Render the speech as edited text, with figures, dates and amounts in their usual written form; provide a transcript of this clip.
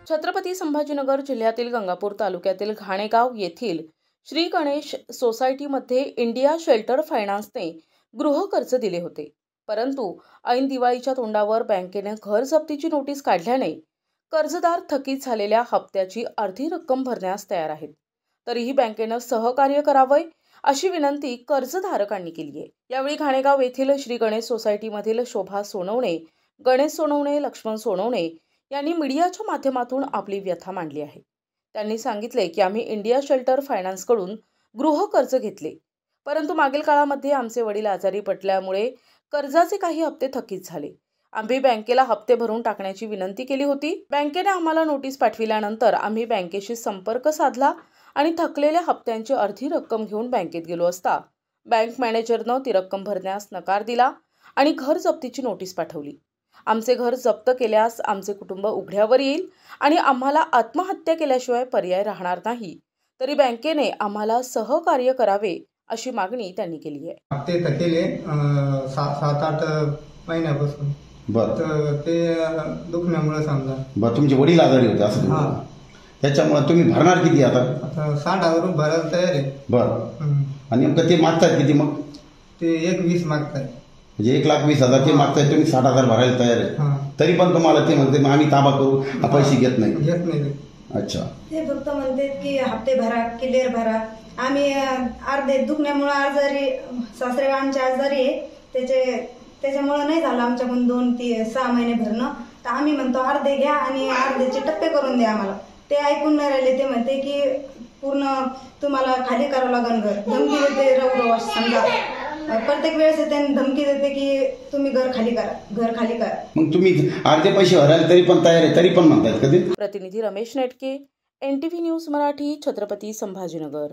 छत्रपती संभाजीनगर जिल्ह्यातील गंगापूर तालुक्यातील घाणेगाव येथील श्री गणेश सोसायटीमध्ये इंडिया शेल्टर फायनान्सने गृहकर्ज दिले होते, परंतु ऐन दिवाळीच्या तोंडावर बँकेने घर जप्तीची नोटीस काढल्याने कर्जदार थकीत झालेल्या हप्त्याची अर्धी रक्कम भरण्यास तयार आहेत। तरीही बँकेने सहकार्य करावे अशी विनंती कर्जधारकांनी केली आहे। यावेळी घाणेगाव येथील श्री गणेश सोसायटीमधील शोभा सोनवणे, गणेश सोनवणे, लक्ष्मण सोनवणे यांनी मीडियाच्या माध्यमातून आपली व्यथा मांडली आहे। त्यांनी सांगितले की आम्ही इंडिया शेल्टर फायनान्सकडून गृहकर्ज घेतले, परंतु मागील काळामध्ये आमचे वडील आजारी पडल्यामुळे कर्जाचे काही हप्ते थकीत झाले। आम्ही बँकेला हप्ते भरून टाकण्याची विनंती केली होती। बँकेने आम्हाला नोटीस पाठविल्यानंतर आम्ही बँकेशी संपर्क साधला आणि थकलेल्या हप्त्यांची अर्धी रक्कम घेऊन बँकेत गेलो असता बँक मॅनेजरने ती रक्कम भरण्यास नकार दिला आणि घर जप्तीची नोटीस पाठवली। आमचे घर जप्त केल्यास आमचे कुटुंब उघड्यावर येईल आणि आम्हाला आत्महत्या केल्याशिवाय पर्याय राहणार नाही। तरी बँकेने आम्हाला सहकार्य करावे अशी मागणी त्यांनी केली आहे। हप्ते थकेले 7-8 महिन्यापासून तर ते दुखण्यामुळे समजा तुमचे वडील आजारी होते असं त्याच्यामुळे तुम्ही भरणार किती आता 60,000 भरायला तयार आहे। आणि नेमकं ते मागतात किती? मग ते 1,20,000 मागतात, म्हणजे 1,20,000 ते मागताय, तुम्ही 60,000 भरायला तयार आहे। तरी पण तुम्हाला ते म्हणते आम्ही ताबा करू, पैसे घेत नाही। अच्छा, ते फक्त म्हणते की हप्ते भरा, क्लिअर भरा। आम्ही अर्धे दुखण्यामुळे आजारी, सासरे आमचे आजारी आहे, त्याच्यामुळे नाही झालं आमच्याकडून 2-6 महिने भरणं। तर आम्ही म्हणतो अर्धे घ्या आणि अर्धेचे टप्पे करून द्या आम्हाला। ते ऐकून नाही राहिले, ते म्हणते की पूर्ण तुम्हाला खाली करावं लागेल घर, धमकी देते रव समजा प्रत्येक वेळेस त्यांनी धमकी देते की तुम्ही घर खाली करा। मग तुम्ही अर्धे पैसे भरायला तरी पण तयार आहे, तरी पण म्हणतात कधी? प्रतिनिधी रमेश नेटके, NTV न्यूज मराठी, छत्रपती संभाजीनगर।